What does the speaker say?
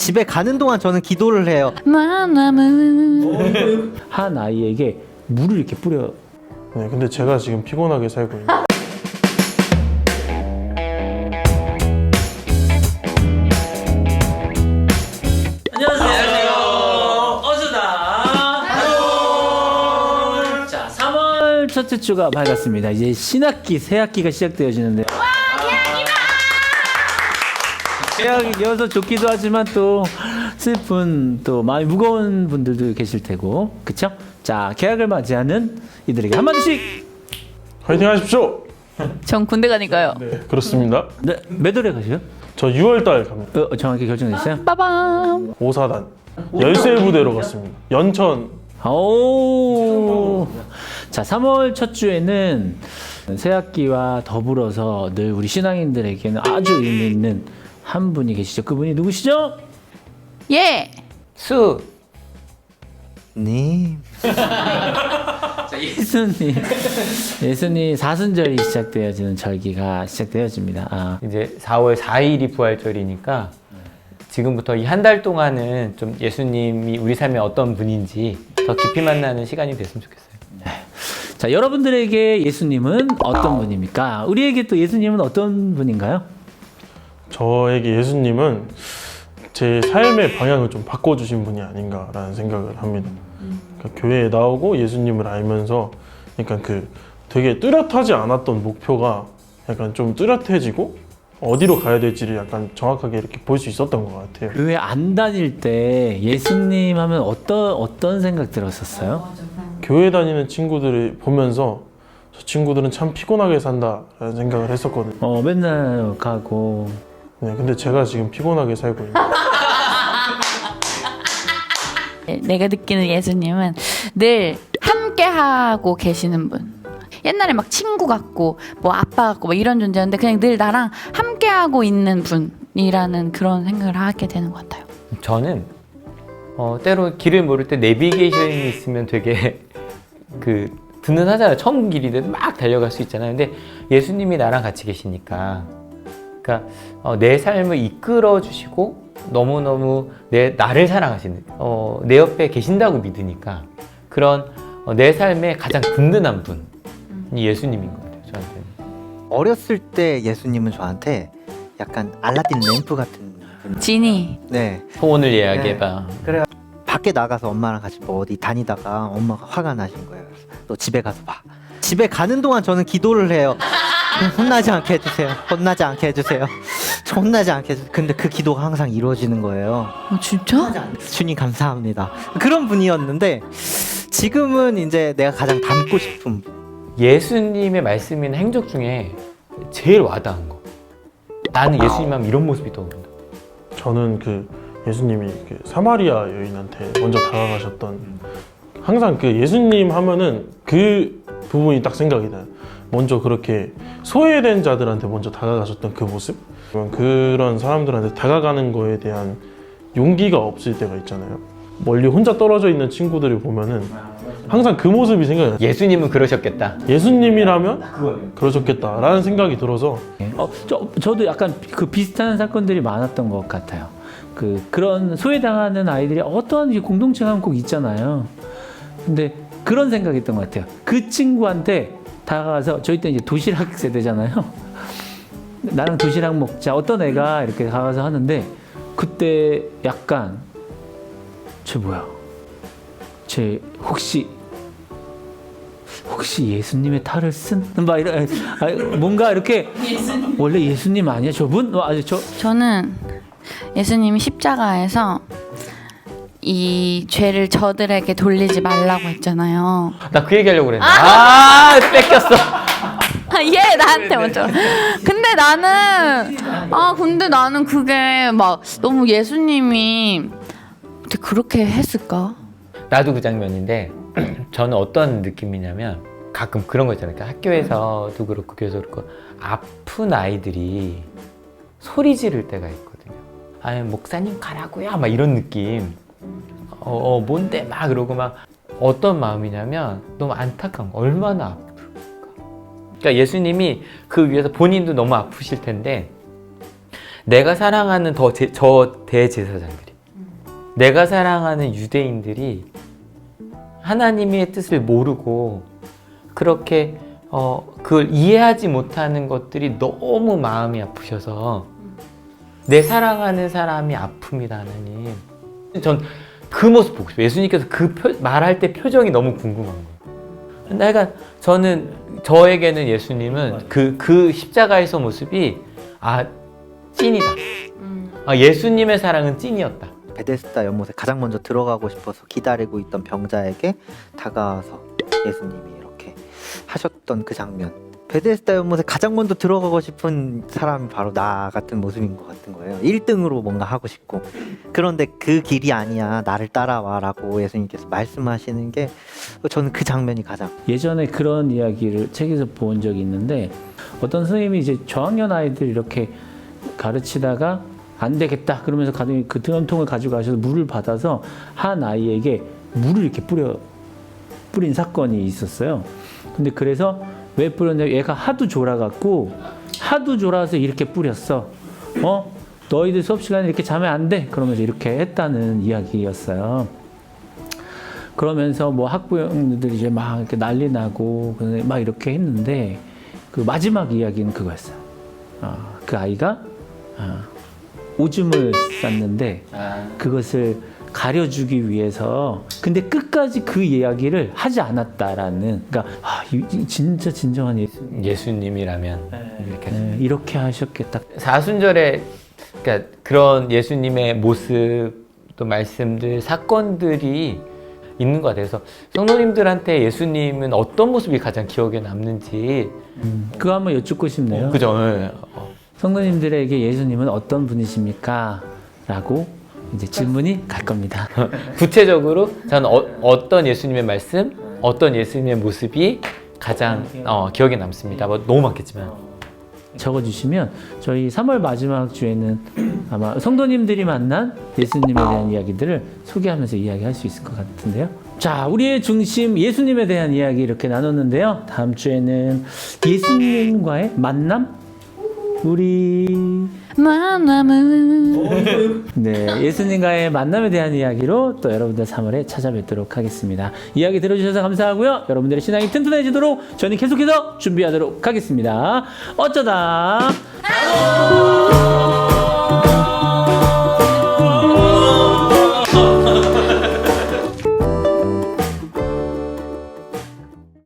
집에 가는 동안 저는 기도를 해요. 한 아이에게 물을 이렇게 뿌려. 네, 근데 제가 지금 피곤하게 살고 있는. 안녕하세요. 어수다. 자, 3월 첫째 주가 밝았습니다. 이제 신학기, 새학기가 시작되어지는데. 개학이어서 좋기도 하지만 또 슬픈, 또 마음이 무거운 분들도 계실 테고, 그쵸? 자, 개학을 맞이하는 이들에게 한마디씩. 화이팅 하십시오. 전 군대 가니까요. 네, 그렇습니다. 네, 몇 월에 가세요? 저 6월달 갑니다. 정확히 결정됐어요? 빠밤. 5사단 열세 부대로 갔습니다. 연천. 오. 자, 3월 첫 주에는 새학기와 더불어서 늘 우리 신앙인들에게는 아주 의미 있는 한 분이 계시죠. 그분이 누구시죠? 예. 수. 님. 자, 예수님 사순절이 시작되어지는 절기가 시작되어집니다. 이제 4월 4일이 부활절이니까 지금부터 이 한 달 동안은 좀 예수님이 우리 삶에 어떤 분인지 더 깊이 만나는 시간이 됐으면 좋겠어요. 자, 여러분들에게 예수님은 어떤 분입니까? 우리에게 또 예수님은 어떤 분인가요? 저에게 예수님은 제 삶의 방향을 좀 바꿔주신 분이 아닌가라는 생각을 합니다. 그러니까 교회에 나오고 예수님을 알면서 약간 그 되게 뚜렷하지 않았던 목표가 약간 좀 뚜렷해지고 어디로 가야 될지를 약간 정확하게 이렇게 볼 수 있었던 것 같아요. 교회 안 다닐 때 예수님 하면 어떤 생각 들었었어요? 교회 다니는 친구들을 보면서 저 친구들은 참 피곤하게 산다라는 생각을 했었거든요. 맨날 가고. 네, 근데 제가 지금 피곤하게 살고 있는. 내가 느끼는 예수님은 늘 함께하고 계시는 분. 옛날에 막 친구 같고 뭐 아빠 같고 뭐 이런 존재였는데 그냥 늘 나랑 함께하고 있는 분이라는 그런 생각을 하게 되는 것 같아요. 저는 때로 길을 모를 때 내비게이션이 있으면 되게 든든하잖아요. 처음 길인데도 막 달려갈 수 있잖아요. 근데 예수님이 나랑 같이 계시니까, 그러니까 내 삶을 이끌어 주시고 너무너무 나를 사랑하시는, 내 옆에 계신다고 믿으니까 그런 내 삶의 가장 든든한 분이 예수님인 것 같아요. 저한테는. 어렸을 때 예수님은 저한테 약간 알라딘 램프 같은 분. 지니. 네. 소원을 이야기해봐. 그래. 밖에 나가서 엄마랑 같이 뭐 어디 다니다가 엄마가 화가 나신 거예요. 그래서 너 집에 가서 봐. 집에 가는 동안 저는 기도를 해요. 혼나지 않게 해주세요. 혼나지 않게 해주세요. 저 혼나지 않게 해주세요. 근데 그 기도가 항상 이루어지는 거예요. 진짜? 주님 감사합니다. 그런 분이었는데 지금은 이제 내가 가장 닮고 싶은 분. 예수님의 말씀이나 행적 중에 제일 와닿은 거. 나는 예수님 하면 이런 모습이 떠오른다. 저는 그 예수님이 그 사마리아 여인한테 먼저 다가가셨던, 항상 그 예수님 하면은 그 부분이 딱 생각이 나요. 먼저 그렇게 소외된 자들한테 먼저 다가가셨던 그 모습? 그런 사람들한테 다가가는 거에 대한 용기가 없을 때가 있잖아요. 멀리 혼자 떨어져 있는 친구들을 보면은 항상 그 모습이 생각이 나요. 예수님은 그러셨겠다. 예수님이라면 그러셨겠다라는 생각이 들어서. 저도 약간 그 비슷한 사건들이 많았던 것 같아요. 그런 소외당하는 아이들이 어떠한 공동체가 꼭 있잖아요. 근데 그런 생각이 있던 것 같아요. 그 친구한테 다가가서, 저희 때 이제 도시락 세대잖아요. 나랑 도시락 먹자. 어떤 애가 이렇게 가서 하는데, 그때 약간 쟤 혹시 예수님의 탈을 쓴? 막 이런, 뭔가 이렇게 원래 예수님 아니야 저분? 저는 예수님이 십자가에서 이 죄를 저들에게 돌리지 말라고 했잖아요. 나 그 얘기하려고 그랬는데. 뺏겼어. 얘 나한테 먼저. 근데 나는 그게 막 너무 예수님이 어떻게 그렇게 했을까? 나도 그 장면인데 저는 어떤 느낌이냐면 가끔 그런 거 있잖아요. 그러니까 학교에서도 그렇고 교회에서 그렇고 아픈 아이들이 소리 지를 때가 있거든요. 아니 목사님 가라고요 막 이런 느낌. 뭔데 막 그러고 막 어떤 마음이냐면 너무 안타까운 거. 얼마나 아플까. 그러니까 예수님이 그 위해서 본인도 너무 아프실 텐데 내가 사랑하는 저 대제사장들이 내가 사랑하는 유대인들이 하나님의 뜻을 모르고 그렇게 그걸 이해하지 못하는 것들이 너무 마음이 아프셔서 내 사랑하는 사람이 아픕니다, 하나님. 전 그 모습 보고 싶어요. 예수님께서 말할 때 표정이 너무 궁금한 거예요. 약간 저에게는 예수님은 그 십자가에서 모습이 찐이다. 예수님의 사랑은 찐이었다. 베데스다 연못에 가장 먼저 들어가고 싶어서 기다리고 있던 병자에게 다가와서 예수님이 이렇게 하셨던 그 장면. 베데스다 연못에 가장 먼저 들어가고 싶은 사람이 바로 나 같은 모습인 것 같은 거예요. 1등으로 뭔가 하고 싶고. 그런데 그 길이 아니야. 나를 따라와 라고 예수님께서 말씀하시는 게 저는 그 장면이 가장. 예전에 그런 이야기를 책에서 본 적이 있는데 어떤 선생님이 이제 저학년 아이들 이렇게 가르치다가 안 되겠다 그러면서 가더니 그 드럼통을 가지고 가셔서 물을 받아서 한 아이에게 물을 이렇게 뿌린 사건이 있었어요. 근데 그래서 왜 뿌렸냐? 얘가 하도 졸아갖고 하도 졸아서 이렇게 뿌렸어. 너희들 수업 시간에 이렇게 자면 안 돼. 그러면서 이렇게 했다는 이야기였어요. 그러면서 뭐 학부형들이 이제 막 이렇게 난리 나고 막 이렇게 했는데 그 마지막 이야기는 그거였어요. 그 아이가 오줌을 쌌는데 그것을 가려주기 위해서 근데 끝까지 그 이야기를 하지 않았다라는 그러니까 진짜 진정한 예수님이라면 이렇게 하셨겠다. 사순절에 그러니까 그런 예수님의 모습 또 말씀들 사건들이 있는 것 같아요. 그래서 성도님들한테 예수님은 어떤 모습이 가장 기억에 남는지 그거 한번 여쭙고 싶네요. 그죠? 성도님들에게 예수님은 어떤 분이십니까? 라고 이제 질문이 갈 겁니다. 구체적으로 저는 어떤 예수님의 말씀, 어떤 예수님의 모습이 가장 기억에 남습니다. 뭐 너무 많겠지만 적어주시면 저희 3월 마지막 주에는 아마 성도님들이 만난 예수님에 대한 이야기들을 소개하면서 이야기할 수 있을 것 같은데요. 자, 우리의 중심 예수님에 대한 이야기 이렇게 나눴는데요. 다음 주에는 예수님과의 만남? 우리 만남은 네, 예수님과의 만남에 대한 이야기로 또 여러분들 3월에 찾아뵙도록 하겠습니다. 이야기 들어주셔서 감사하고요. 여러분들의 신앙이 튼튼해지도록 저는 계속해서 준비하도록 하겠습니다. 어쩌다